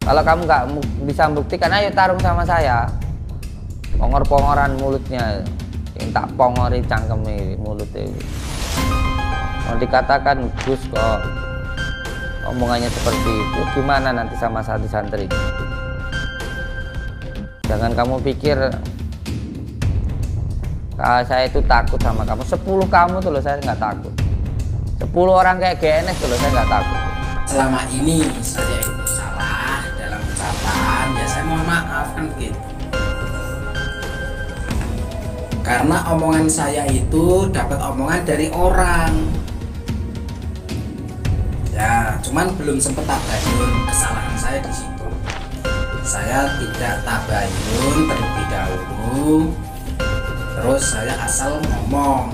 Kalau kamu nggak bisa buktikan, ayo tarung sama saya. Pongor-pongoran mulutnya, yang tak pongori cangkeme mulutnya. Mau dikatakan Gus kok omongannya seperti itu, gimana nanti sama santri-santri? Jangan kamu pikir saya itu takut sama kamu. 10 kamu tuh loh saya nggak takut. 10 orang kayak GNS tuh loh saya nggak takut. Selama ini saya itu salah dalam ucapan, ya saya mohon maaf kan gitu. Karena omongan saya itu dapat omongan dari orang. Ya, cuman belum sempat tabayun kesalahan saya di situ. Saya tidak tabayun terlebih dahulu. Terus saya asal ngomong.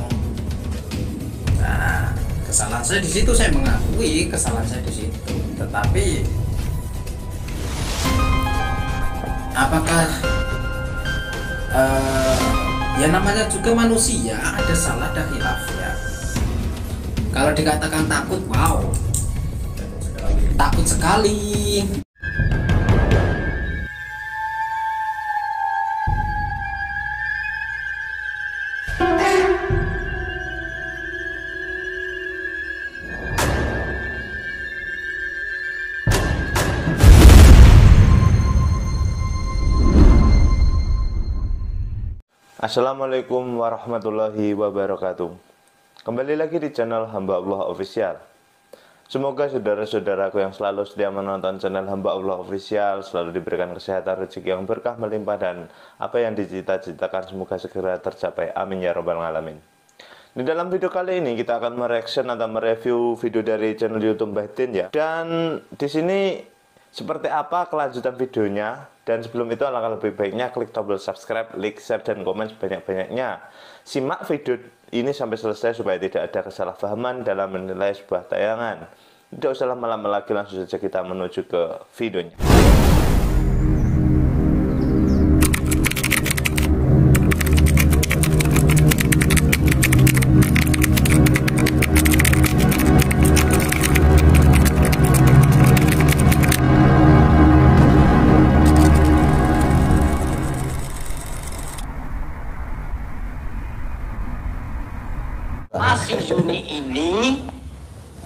Nah, kesalahan saya di situ, saya mengakui kesalahan saya di situ. Tetapi apakah ya namanya juga manusia, ada salah ada khilafnya. Kalau dikatakan takut, wow, takut sekali. Assalamualaikum warahmatullahi wabarakatuh. Kembali lagi di channel Hamba Allah Official. Semoga saudara-saudaraku yang selalu setia menonton channel Hamba Allah Official selalu diberikan kesehatan, rezeki yang berkah melimpah, dan apa yang dicita-citakan semoga segera tercapai. Amin ya robbal alamin. Di dalam video kali ini kita akan mereaction atau mereview video dari channel YouTube Mbah Din ya. Dan di sini seperti apa kelanjutan videonya? Dan sebelum itu alangkah lebih baiknya klik tombol subscribe, like, share, dan komen sebanyak-banyaknya. Simak video ini sampai selesai supaya tidak ada kesalahpahaman dalam menilai sebuah tayangan. Tidak usah lama-lama lagi, langsung saja kita menuju ke videonya. Mas Yuni ini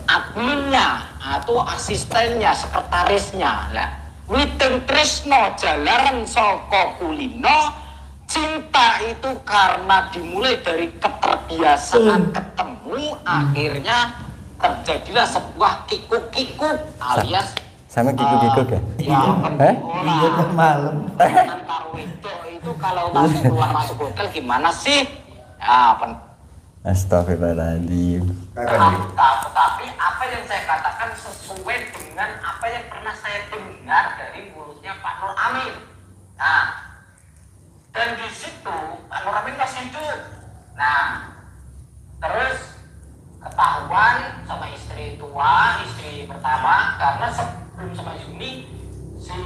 adminnya atau asistennya, sekretarisnya lah. Witing Trisno Jalaran Soko Kulino. Cinta itu karena dimulai dari keterbiasaan ketemu, akhirnya terjadilah sebuah kikuk-kikuk alias sama kikuk-kikuk ya? Iya kan malam. Karo itu kalau masuk keluar masuk hotel gimana sih? Ya, Astagfirullahaladzim. Tetapi apa yang saya katakan sesuai dengan apa yang pernah saya dengar dari mulutnya Pak Nur Amin. Nah, dan di situ Pak Nur Amin masih hidup. Nah, terus ketahuan sama istri tua, istri pertama, karena sebelum sama Yuni si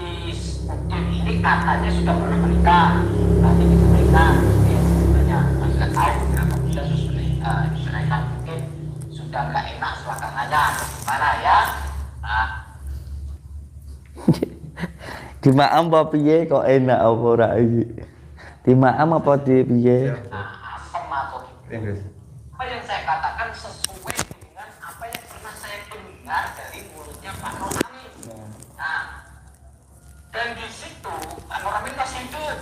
Udin ini katanya sudah pernah menikah, tapi kita menikah, dia sebenarnya nggak tahu berapa bulan diceraikan, mungkin sudah nggak enak belakangannya, gimana ya? Nah, Dimaam apa piye kok enak apa ora iki? Dimaam apa di piye? asem atau apa yang saya katakan sesuai dengan apa yang pernah saya dengar dari mulutnya Pak Nur Amin. Nah, dan di situ Pak Nur Amin masih hidup.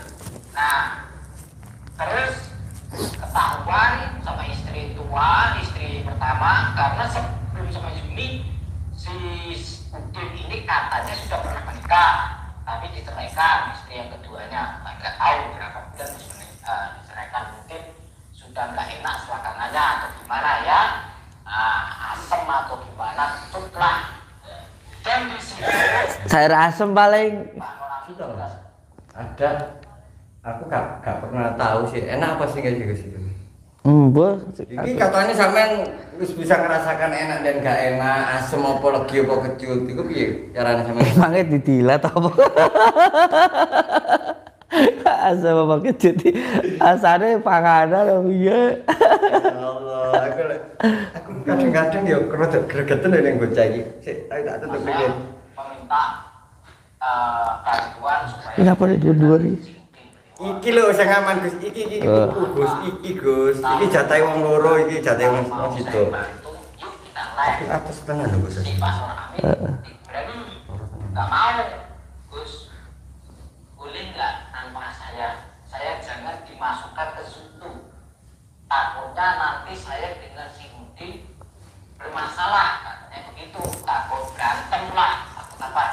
Nah, terus ketahuan sama istri tua, istri pertama, karena sebelum sama Yuni si Udin ini katanya sudah pernah menikah, tapi diceraikan istri yang keduanya. Nggak tahu berapa bulan diceraikan, mungkin sudah nggak enak belakangannya atau gimana ya, asem atau gimana, cuklah. Dan di sini Sayur asem paling Ada, aku gak pernah tahu sih. Enak apa sih guys itu? Mbah. Ini katanya sampean wis bisa ngerasakan enak dan gak enak, asem apa legi apa kecut. Iku piye carane sampean? Emangnya didilat apa? Asam apa kecut? Asane panganan apa piye? Ya Allah, aku kadang-kadang ya rada gregetan ning bocah iki. Sik, ayo tak tutup iki. peminta bantuan supaya Kenapa ada dua nih? Iki lho sing aman Gus, iki Gus, iki Gus. Iki jatahe wong loro, iki jatahe wong situ. bantu, yuk kita live Apa setengah lho Gus? di Pak Nur Amin. Berani nggak mau Gus, boleh nggak tanpa saya jangan dimasukkan ke situ, takutnya nanti saya dengan si Budi bermasalah, katanya begitu, takut berantem lah, takut apa.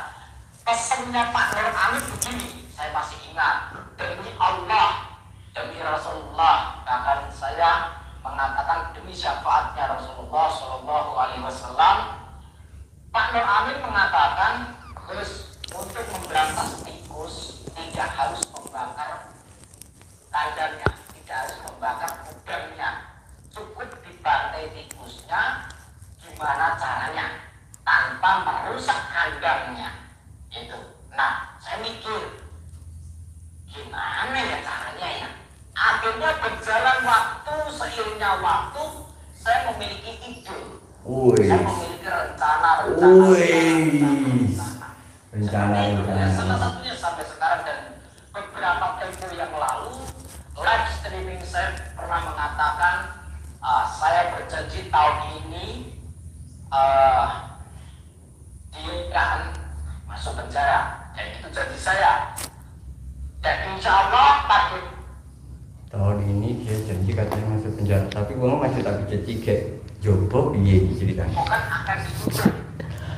Pesannya Pak Nur Amin begini, saya masih ingat, demi Allah, demi Rasulullah, akan saya mengatakan demi syafaatnya Rasulullah Shallallahu Alaihi Wasallam. Pak Nur Amin mengatakan, Gus, untuk memberantas tikus tidak harus membakar kandangnya, tidak harus membakar udangnya, cukup dibantai tikusnya. Gimana caranya tanpa merusak kandangnya itu. Nah, saya mikir gimana ya caranya ya. Akhirnya berjalan waktu, seiringnya waktu saya memiliki ide, saya memiliki rencana. Salah satunya sampai sekarang, dan beberapa tempo yang lalu live streaming saya pernah mengatakan saya berjanji tahun ini dia akan masuk penjara, dan itu janji saya, dan insya Allah target Tahun ini dia janji katanya masuk penjara, tapi uang masih tak bisa tiga. Jopo piye iki ceritanya? bukan akan ditutup.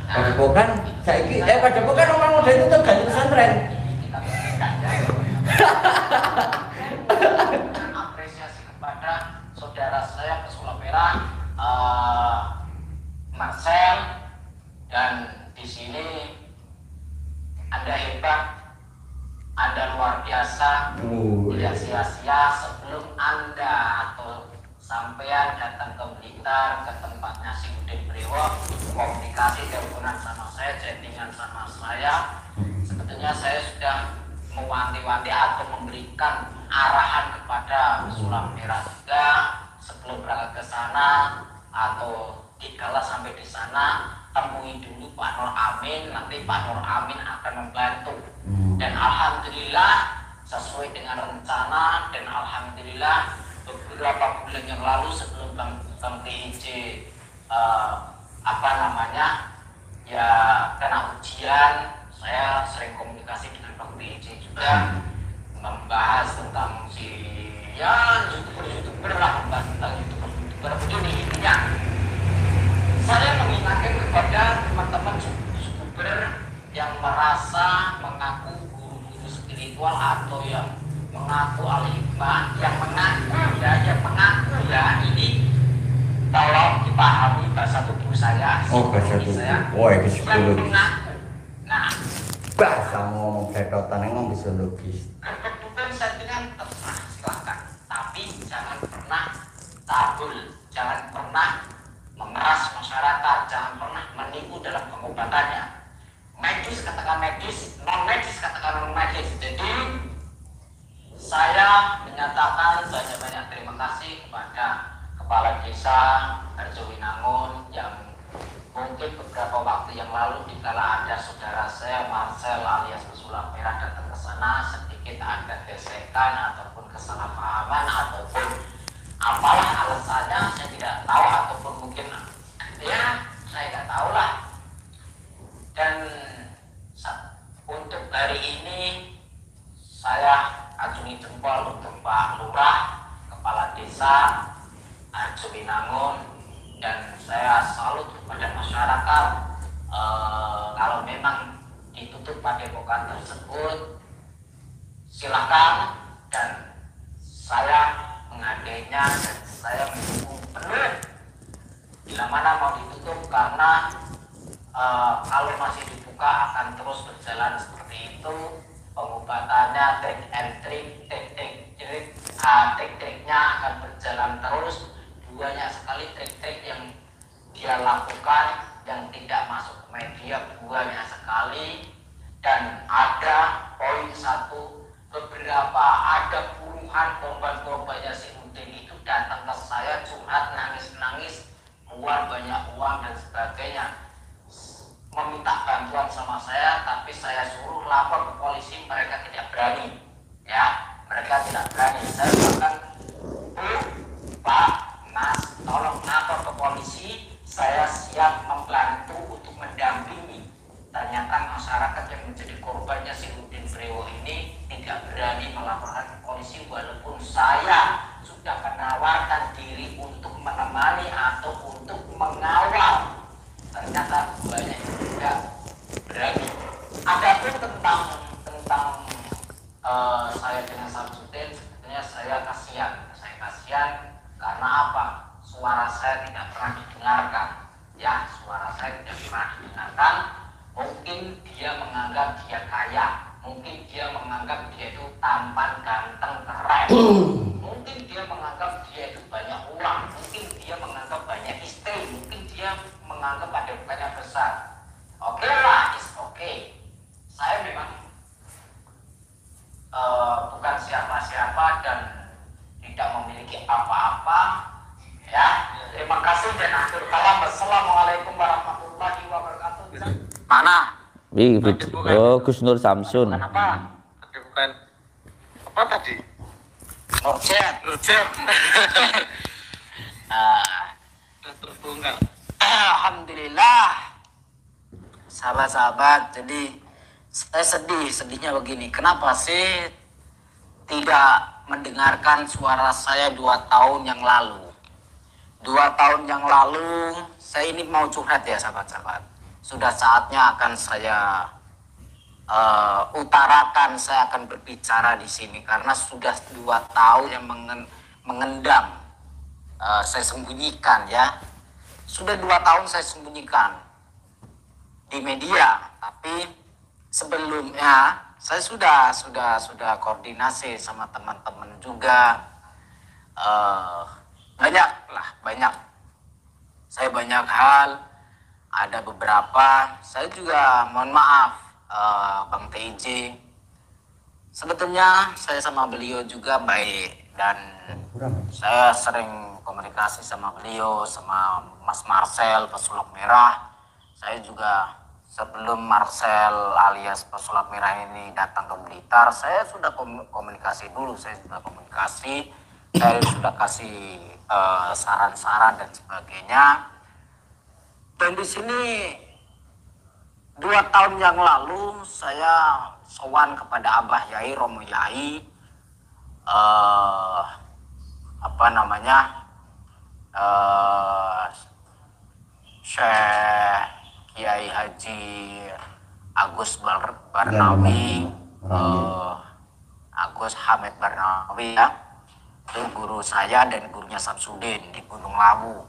Padepokan saiki padepokan orang udah itu tuh ganti pesantren. Kita berikan ya. Dan apresiasi kepada saudara saya pesulap merah, Marcel, dan di sini Anda hebat, Anda luar biasa, tidak sia-sia. Sebelum Anda atau sampean datang ke Blitar, ke tempatnya si Udin Priwo, komunikasi teleponan sama saya, chattingan sama saya, sebetulnya saya sudah mewanti-wanti atau memberikan arahan kepada pesulap merah juga sebelum berangkat ke sana, atau dikala sampai di sana temui dulu Pak Nur Amin, nanti Pak Nur Amin akan membantu. Dan alhamdulillah sesuai dengan rencana, dan alhamdulillah beberapa bulan yang lalu sebelum Bang TIJ ya kena ujian, saya sering komunikasi dengan Bang TIJ juga, membahas tentang youtuber lah, membahas tentang youtuber begini. Intinya saya mengingatkan kepada teman-teman youtuber yang merasa mengaku guru-guru spiritual atau yang mengaku al-hikmah, yang mengaku ya, ini tolong dipahami bahasa tubuh saya. Bahasa tubuh. Wah, itu psikologi. Mengaku. Nah, bahasa ngomong ketotan ngomong bisa logis. kebetulan settingan terserah, silahkan. Tapi jangan pernah tabul, jangan pernah memeras masyarakat, jangan pernah menipu dalam pengobatannya. Medis katakan medis, non medis katakan non medis. Jadi saya menyatakan banyak-banyak terima kasih kepada Kepala Desa Harjowinangun yang mungkin beberapa waktu yang lalu dikala ada saudara saya Marcel alias pesulap merah datang ke sana, sedikit ada gesekan ataupun kesalahpahaman ataupun apalah alasannya saya tidak tahu, ataupun mungkin ya saya tidak tahu lah. Dan untuk hari ini saya acungi jempol untuk Pak Lurah, Kepala Desa Harjowinangun, dan saya salut kepada masyarakat. Kalau memang ditutup padepokan tersebut, silakan, dan saya menghargainya dan saya mendukung penuh bila mana mau ditutup, karena kalau masih dibuka akan terus berjalan seperti itu. Pengobatannya trik and trik, trik-triknya akan berjalan terus. Banyak sekali trik-trik yang dia lakukan yang tidak masuk ke media, banyak sekali. Dan ada poin satu, beberapa ada puluhan korban-korbannya si Udin itu datang ke saya curhat, nangis-nangis, keluar banyak uang dan sebagainya, minta bantuan sama saya, tapi saya suruh lapor ke polisi, mereka tidak berani. Ya, mereka tidak berani. Saya bahkan, Bu, Pak, Mas, tolong lapor ke polisi, saya siap membantu untuk mendampingi. Ternyata masyarakat yang menjadi korbannya si Udin Frewo ini tidak berani melaporkan ke polisi, walaupun saya sudah menawarkan diri untuk menemani atau untuk mengawal. Ternyata banyak yang tidak berani. Adapun tentang saya dengan Samsudin, sebetulnya saya kasihan karena apa? Suara saya tidak pernah didengarkan. Ya, suara saya tidak pernah didengarkan. Mungkin dia menganggap dia kaya, mungkin dia menganggap dia itu tampan, ganteng, keren, mungkin dia menganggap dia itu banyak uang, mungkin dia menganggap banyak istri, mungkin dia menganggap ada banyak besar. Oke lah, is oke. Saya memang bukan siapa-siapa dan tidak memiliki apa-apa. Ya, terima kasih dan akhir kalam. Wassalamualaikum warahmatullahi wabarakatuh. Mana? Oh, Gus Nur Samsun. Kenapa? Bukan apa tadi? Nurjet. Tertunggal. Alhamdulillah. Sahabat-sahabat, jadi saya sedihnya begini. Kenapa sih tidak mendengarkan suara saya 2 tahun yang lalu? 2 tahun yang lalu, saya ini mau curhat ya sahabat-sahabat. Sudah saatnya akan saya utarakan, saya akan berbicara di sini karena sudah 2 tahun yang mengendam, saya sembunyikan ya. Sudah 2 tahun saya sembunyikan di media, tapi sebelumnya saya sudah koordinasi sama teman-teman juga, banyak. Saya banyak hal, ada beberapa. Saya juga mohon maaf, Bang TJ. Sebetulnya saya sama beliau juga baik dan saya sering komunikasi sama beliau, sama Mas Marcel Pesulap Merah. Saya juga sebelum Marcel alias Pesulap Merah ini datang ke Blitar, saya sudah komunikasi dulu. Saya sudah kasih saran-saran dan sebagainya. Dan di sini 2 tahun yang lalu saya sowan kepada Abah Yai Romo Yai, Syekh Kiai Haji Agus Barnawi, Agus Hamid Barnawi ya. Itu guru saya dan gurunya Samsudin di Gunung Lawu.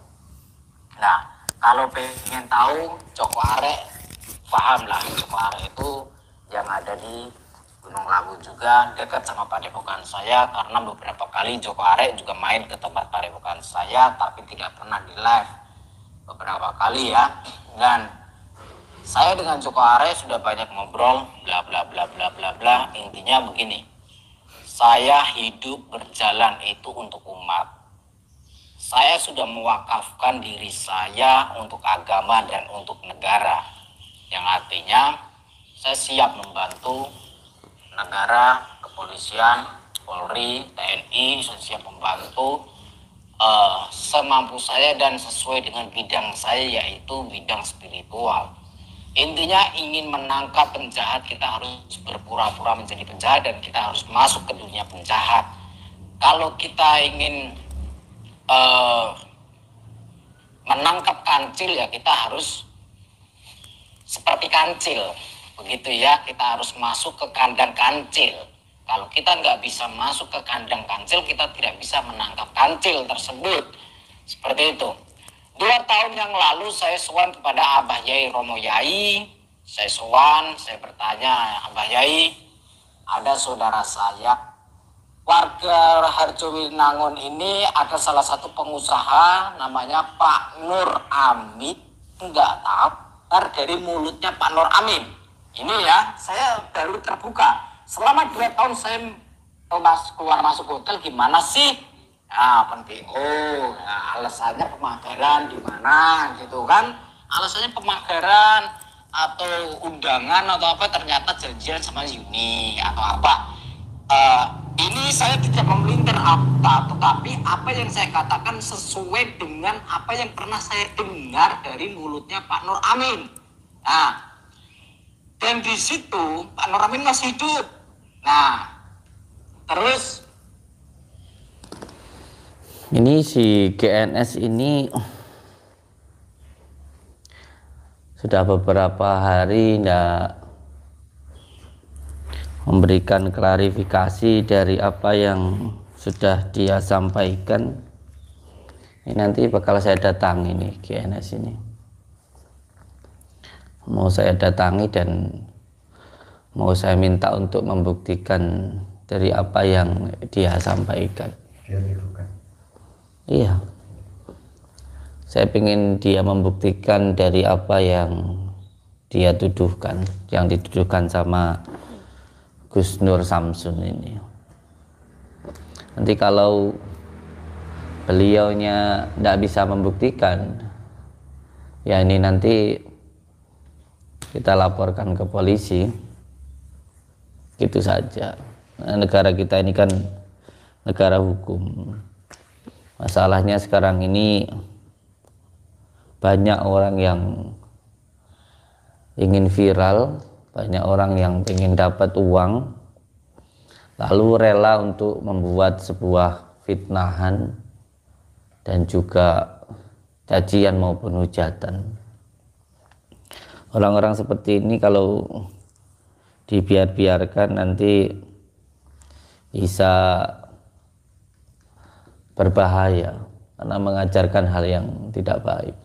Nah, kalau pengen tahu Joko Arek, paham lah Joko Arek itu yang ada di Gunung Lawu juga, dekat sama padepokan saya, karena beberapa kali Joko Arek juga main ke tempat padepokan saya, tapi tidak pernah di live beberapa kali ya. Dan saya dengan Joko Arek sudah banyak ngobrol, bla bla bla bla bla bla. Intinya begini, saya hidup berjalan itu untuk umat. Saya sudah mewakafkan diri saya untuk agama dan untuk negara. Yang artinya saya siap membantu negara, kepolisian, Polri, TNI, saya siap membantu semampu saya dan sesuai dengan bidang saya, yaitu bidang spiritual. Intinya ingin menangkap penjahat, kita harus berpura-pura menjadi penjahat dan kita harus masuk ke dunia penjahat. Kalau kita ingin menangkap kancil, ya kita harus seperti kancil, begitu ya, kita harus masuk ke kandang kancil. Kalau kita nggak bisa masuk ke kandang kancil, kita tidak bisa menangkap kancil tersebut. Seperti itu. 2 tahun yang lalu saya sowan kepada Abah Yai Romo Yai. Saya sowan, saya bertanya, Abah Yai, ada saudara saya, warga Harjowinangun ini, ada salah satu pengusaha namanya Pak Nur Amin. Nggak tahu, dari mulutnya Pak Nur Amin. Ini ya, saya baru terbuka. Selama 2 tahun saya keluar masuk hotel gimana sih? Nah, penting. Oh, ya, alasannya pemagaran di mana gitu kan? Alasannya pemagaran. atau undangan atau apa ternyata janjian sama Yuni atau apa. Ini saya tidak memelintir apa, tetapi apa yang saya katakan sesuai dengan apa yang pernah saya dengar dari mulutnya Pak Nur Amin. Nah, dan di situ Pak Nur Amin masih hidup. Nah, terus ini si GNS ini sudah beberapa hari tidak memberikan klarifikasi dari apa yang sudah dia sampaikan. Ini nanti bakal saya datangi nih GNS ini, mau saya datangi dan mau saya minta untuk membuktikan dari apa yang dia sampaikan. Iya, saya ingin dia membuktikan dari apa yang dia tuduhkan, yang dituduhkan sama Gus Nur Samsun ini. Nanti kalau beliaunya tidak bisa membuktikan, ya ini nanti kita laporkan ke polisi, gitu saja. Nah, negara kita ini kan negara hukum. Masalahnya sekarang ini banyak orang yang ingin viral, banyak orang yang ingin dapat uang, lalu rela untuk membuat sebuah fitnahan dan juga cacian maupun hujatan. Orang-orang seperti ini kalau dibiarkan nanti bisa berbahaya karena mengajarkan hal yang tidak baik.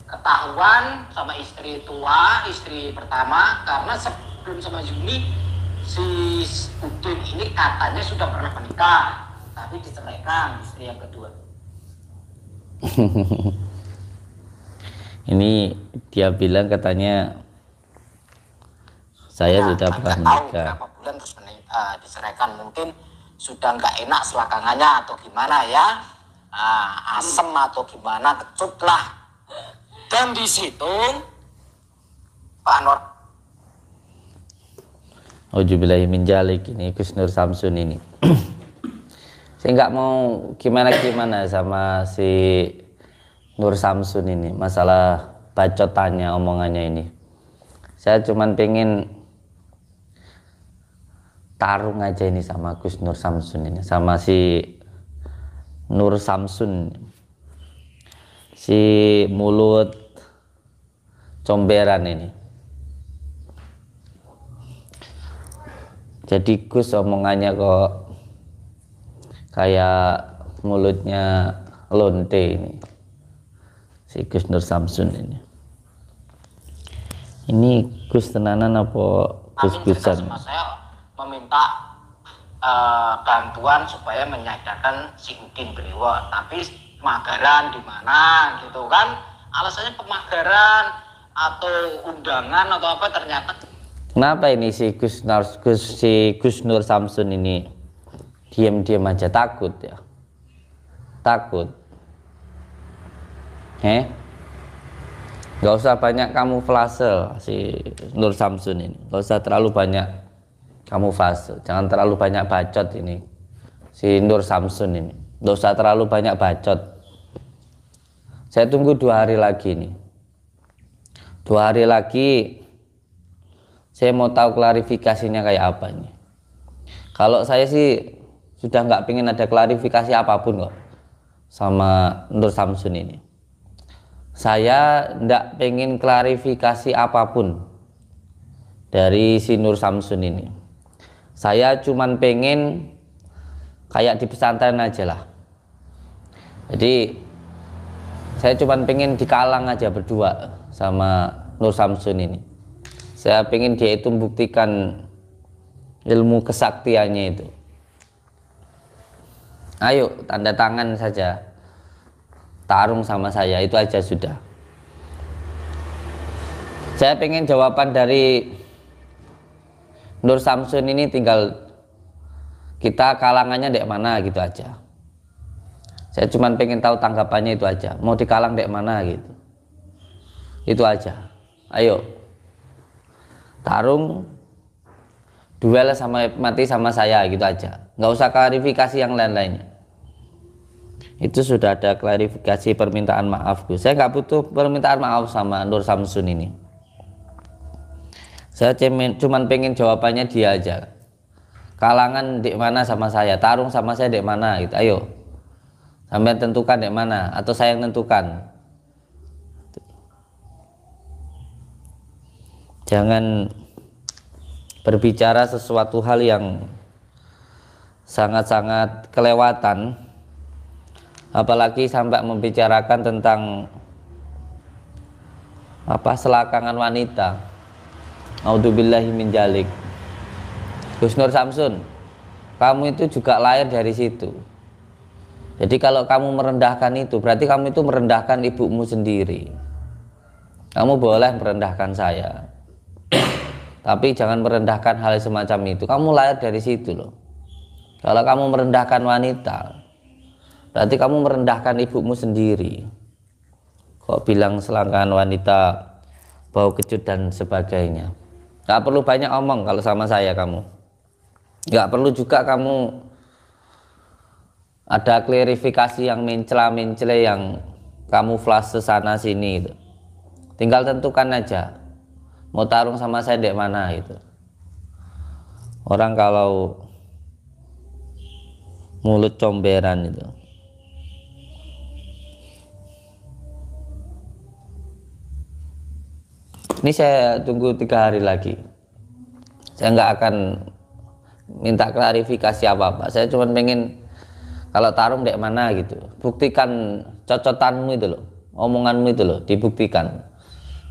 Ketahuan sama istri tua, istri pertama, karena sebelum sama Yuni si Udin ini katanya sudah pernah menikah, tapi diceraikan istri yang kedua. Ini dia bilang katanya saya sudah pernah menikah. Berapa bulan terus diceraikan, mungkin sudah nggak enak selakangannya atau gimana ya, asem atau gimana, kecut lah. Dan di situ Pak Nur Auzubillahi min dzalik, ini Gus Nur Samsun ini. Saya nggak mau gimana-gimana sama si Nur Samsun ini, masalah bacotannya, omongannya ini. Saya cuman pengen tarung aja ini sama Gus Nur Samsun ini, sama si Nur Samsun, si mulut comberan ini. Jadi Gus omongannya kok kayak mulutnya lonte ini, si Gus Nur Samsun ini. Ini Gus tenanan apa Gus-Gusan? Saya meminta bantuan supaya menyadarkan si Udin Beliau, tapi pemagaran di mana gitu kan, alasannya pemagaran atau undangan atau apa, ternyata kenapa ini si Gus Nur Samsun ini diam-diam aja, takut ya, takut. Gak usah banyak kamuflase si Nur Samsun ini, gak usah terlalu banyak kamuflase, jangan terlalu banyak bacot ini si Nur Samsun ini, gak usah terlalu banyak bacot. Saya tunggu 2 hari lagi nih, 2 hari lagi saya mau tahu klarifikasinya kayak apa ini. Kalau saya sih sudah nggak pengen ada klarifikasi apapun kok sama Nur Samsun ini. Saya nggak pengen klarifikasi apapun dari si Nur Samsun ini. Saya cuman pengen kayak di pesantren aja lah. Jadi saya cuman pengen dikalang aja berdua sama Nur Samsun ini. Saya pengen dia itu membuktikan ilmu kesaktiannya itu. Ayo tanda tangan saja, tarung sama saya, itu aja sudah. Saya pengen jawaban dari Nur Samsun ini, tinggal kita kalangannya dek mana gitu aja. Saya cuma pengen tahu tanggapannya itu aja, mau dikalang dek mana gitu. Itu aja. Ayo tarung, duel sama mati sama saya, gitu aja. Nggak usah klarifikasi yang lain-lainnya. Itu sudah ada klarifikasi permintaan maaf Gus. Saya nggak butuh permintaan maaf sama Nur Samsun ini. Saya cuman pengen jawabannya dia aja. Kalangan dek mana sama saya, tarung sama saya dek mana, gitu. Ayo sampai tentukan dek mana, atau saya yang tentukan. Jangan berbicara sesuatu hal yang sangat-sangat kelewatan, apalagi sampai membicarakan tentang selakangan wanita. A'udzubillahi min dzalik. Gus Nur Samsun, kamu itu juga lahir dari situ. Jadi kalau kamu merendahkan itu, berarti kamu itu merendahkan ibumu sendiri. Kamu boleh merendahkan saya, tapi jangan merendahkan hal semacam itu. Kamu lahir dari situ loh. Kalau kamu merendahkan wanita, berarti kamu merendahkan ibumu sendiri. Kok bilang selangkangan wanita, bau kecut dan sebagainya. Gak perlu banyak omong kalau sama saya kamu. Gak perlu juga kamu ada klarifikasi yang mencela-mencela, yang kamu flash sana sini itu. Tinggal tentukan aja, mau tarung sama saya dek mana gitu. Orang kalau mulut comberan itu. Ini saya tunggu 3 hari lagi. Saya nggak akan minta klarifikasi apa-apa. Saya cuma pengen kalau tarung dek mana gitu. Buktikan cocotanmu itu loh, omonganmu itu loh, dibuktikan.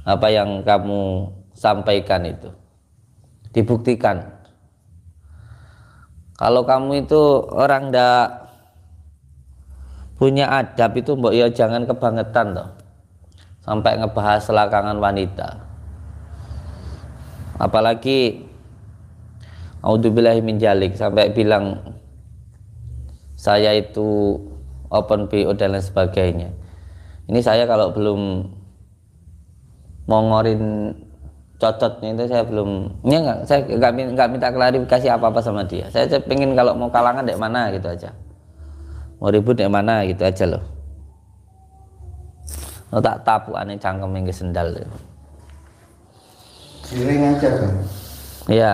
Apa yang kamu sampaikan itu dibuktikan. Kalau kamu itu orang ndak punya adab itu mbok ya jangan kebangetan toh, sampai ngebahas selakangan wanita. Apalagi a'udzubillahi min dzalik sampai bilang saya itu open BO dan lain sebagainya. Ini saya kalau belum mongorin cocotnya itu saya belum, saya nggak minta klarifikasi apa-apa sama dia. Saya pengen kalau mau kalangan dek mana gitu aja, mau ribut dek mana gitu aja loh. Lo tak tapu aneh cangkem yang sendal itu. Giring aja kan? Iya.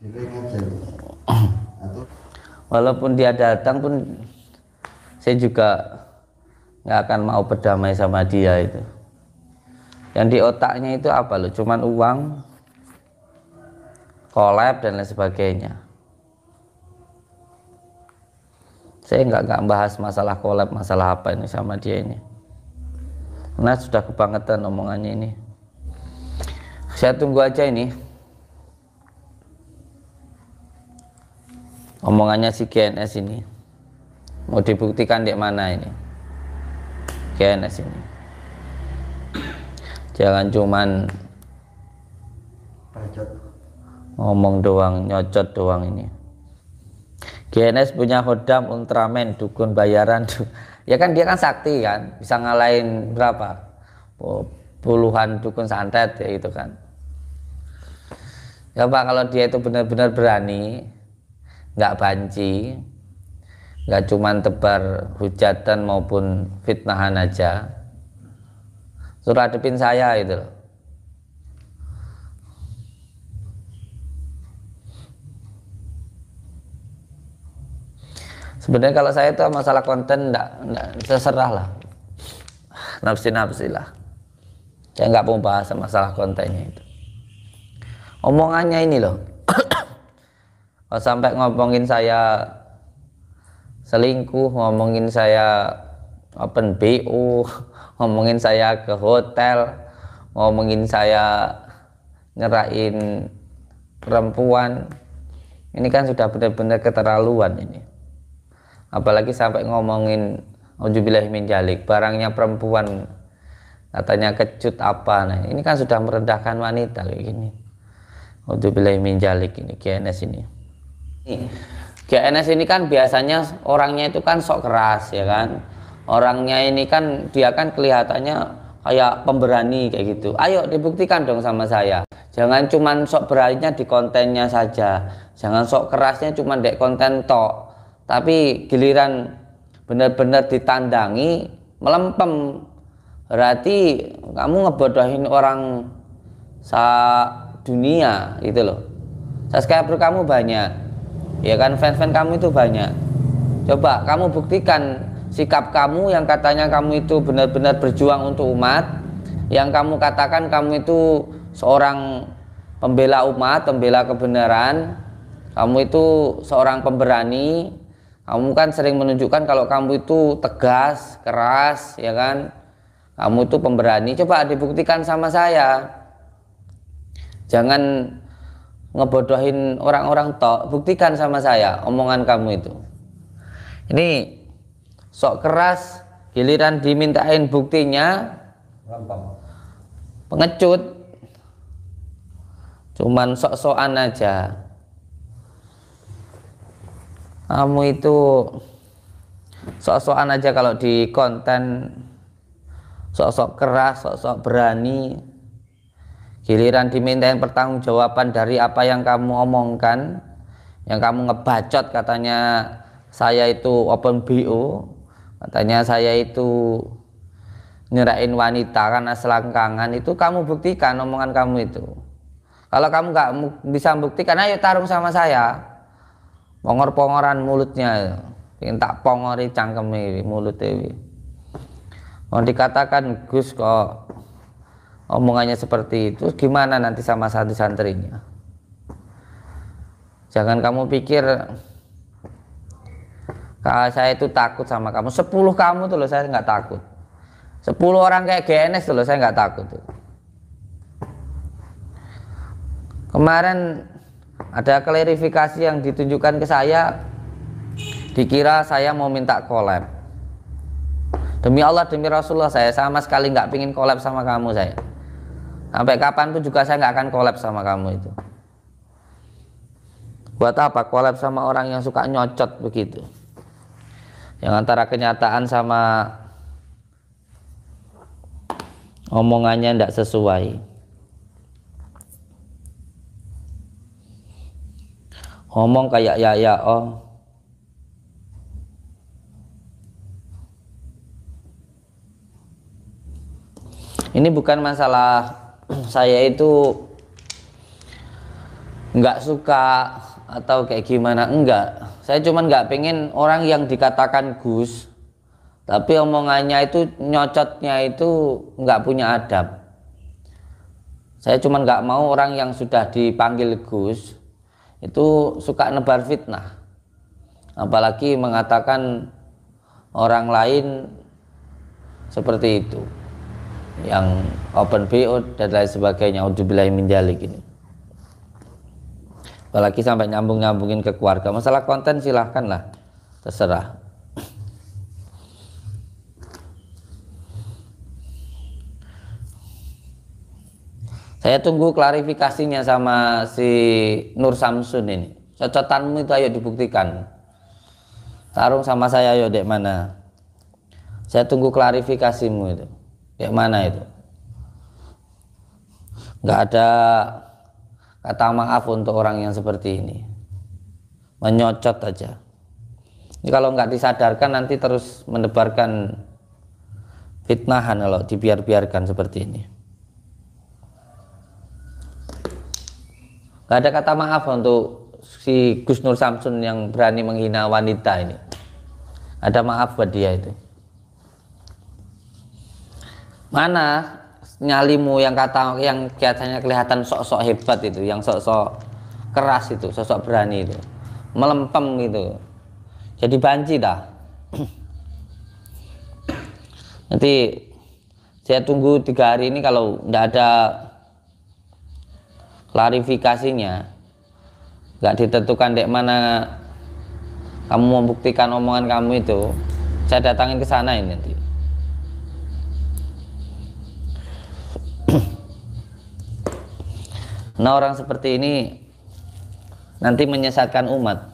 Giring aja. Walaupun dia datang pun saya juga nggak akan mau berdamai sama dia itu. Yang di otaknya itu apa loh? Cuman uang, collab dan lain sebagainya. Saya nggak bahas masalah collab, masalah apa ini sama dia ini. Karena sudah kebangetan omongannya ini. Saya tunggu aja ini omongannya si GNS ini. Mau dibuktikan di mana ini GNS ini. Jangan cuman ngomong doang, nyocot doang ini. GNS punya Hodam Ultraman, dukun bayaran. Ya kan dia kan sakti kan, bisa ngalahin berapa? Puluhan dukun santet ya itu kan. Ya Pak, kalau dia itu benar-benar berani, nggak banci, nggak cuman tebar hujatan maupun fitnahan aja, suruh hadepin saya itu loh. Sebenarnya kalau saya itu masalah konten enggak terserah lah, nafsi lah. Saya nggak mau bahas masalah kontennya itu. Omongannya ini loh. Kalau sampai ngomongin saya selingkuh, ngomongin saya open BO, ngomongin saya ke hotel, ngomongin saya nyerahin perempuan, ini kan sudah benar-benar keterlaluan ini. Apalagi sampai ngomongin auzubillahi min dzalik, barangnya perempuan katanya kecut apa, nah ini kan sudah merendahkan wanita kayak gini. Auzubillahi min dzalik ini GNS ini. GNS ini kan biasanya orangnya itu kan sok keras ya kan. Orangnya ini kan dia kan kelihatannya kayak pemberani kayak gitu. Ayo dibuktikan dong sama saya. Jangan cuman sok beraninya di kontennya saja, jangan sok kerasnya cuman di konten tok, tapi giliran benar-benar ditandangi melempem. Berarti kamu ngebodohin orang dunia gitu loh. Subscriber kamu banyak, ya kan, fans-fans kamu itu banyak. Coba kamu buktikan sikap kamu yang katanya kamu itu benar-benar berjuang untuk umat, yang kamu katakan kamu itu seorang pembela umat, pembela kebenaran, kamu itu seorang pemberani. Kamu kan sering menunjukkan kalau kamu itu tegas, keras, ya kan, kamu itu pemberani. Coba dibuktikan sama saya. Jangan ngebodohin orang-orang tok, buktikan sama saya omongan kamu itu. Ini sok keras, giliran dimintain buktinya pengecut, cuman sok-sokan aja. Kamu itu sok-sokan aja kalau di konten, sok-sok keras, sok-sok berani. Giliran dimintain pertanggungjawaban dari apa yang kamu omongkan, yang kamu ngebacot katanya saya itu open BO, katanya saya itu nyerahin wanita karena selangkangan, itu kamu buktikan omongan kamu itu. Kalau kamu nggak bisa buktikan, ayo tarung sama saya. Pongor-pongoran mulutnya, ingin tak pongori cangkeme mulutnya. Mau dikatakan Gus kok omongannya seperti itu, gimana nanti sama santri-santrinya? Jangan kamu pikir kalau saya itu takut sama kamu. 10 kamu tuh loh saya nggak takut. 10 orang kayak GNS tuh loh saya nggak takut tuh. Kemarin ada klarifikasi yang ditunjukkan ke saya, dikira saya mau minta collab. Demi Allah, demi Rasulullah, saya sama sekali nggak pingin collab sama kamu saya. Sampai kapanpun juga saya nggak akan collab sama kamu itu. Buat apa collab sama orang yang suka nyocot begitu? Yang antara kenyataan sama omongannya tidak sesuai. Ngomong kayak ya oh. Ini bukan masalah saya itu nggak suka atau kayak gimana, enggak. Saya cuma nggak pengen orang yang dikatakan Gus tapi omongannya itu nyocotnya itu nggak punya adab. Saya cuma nggak mau orang yang sudah dipanggil Gus itu suka nebar fitnah, apalagi mengatakan orang lain seperti itu, yang open BO dan lain sebagainya. Auzubillahi min dzalik ini. Apalagi sampai nyambungin ke keluarga. Masalah konten silahkanlah, terserah. Saya tunggu klarifikasinya sama si Nur Samsun ini. Cocotanmu itu ayo dibuktikan. Tarung sama saya ayo dek mana. Saya tunggu klarifikasimu itu. Dek mana itu. Nggak ada kata maaf untuk orang yang seperti ini. Menyocot aja. Jadi kalau nggak disadarkan nanti terus menebarkan fitnahan kalau dibiarkan seperti ini. Gak ada kata maaf untuk si Gus Nur Samsun yang berani menghina wanita ini. Ada maaf buat dia itu. Mana nyalimu yang kelihatannya kelihatan sok-sok hebat itu, yang sok-sok keras itu, sok-sok berani itu, melempem gitu. Jadi banci dah. Nanti saya tunggu 3 hari ini, kalau tidak ada klarifikasinya, nggak ditentukan dek mana kamu membuktikan omongan kamu itu, saya datangin ke sana ini nanti. Nah, orang seperti ini nanti menyesatkan umat,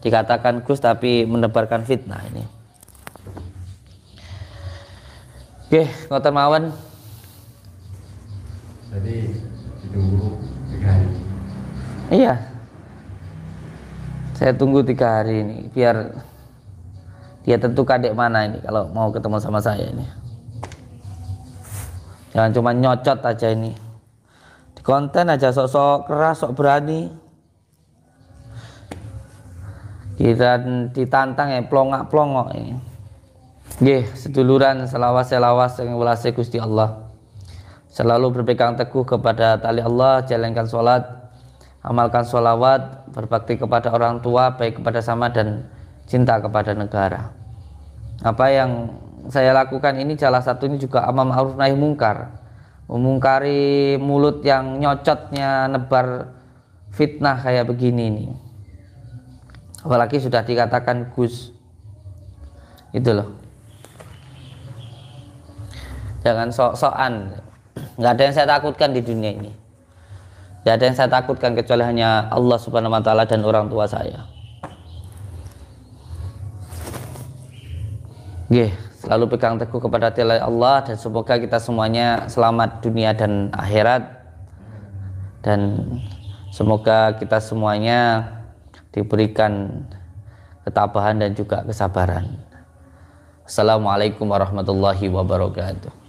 dikatakan Gus tapi menebarkan fitnah ini. Oke, ngoten mawon. Jadi ditunggu 3 hari. Iya. Saya tunggu 3 hari ini biar dia tentukan dek mana ini kalau mau ketemu sama saya ini. Jangan cuma nyocot aja ini. Di konten aja sok-sok keras, sok berani. Kira ditantang ya plongak-plongok ini. Nggih, seduluran selawas-selawas yang welase Gusti Allah. Selalu berpegang teguh kepada tali Allah, jalankan sholat, amalkan sholawat, berbakti kepada orang tua, baik kepada sama dan cinta kepada negara. Apa yang saya lakukan ini salah satunya juga amar ma'ruf nahi mungkar, memungkari mulut yang nyocotnya nebar fitnah kayak begini ini. Apalagi sudah dikatakan Gus, itu loh. Jangan sok-sokan. Nggak ada yang saya takutkan di dunia ini. Nggak ada yang saya takutkan kecuali hanya Allah Subhanahu Wa Taala dan orang tua saya. Selalu pegang teguh kepada tali Allah dan semoga kita semuanya selamat dunia dan akhirat, dan semoga kita semuanya diberikan ketabahan dan juga kesabaran. Assalamualaikum warahmatullahi wabarakatuh.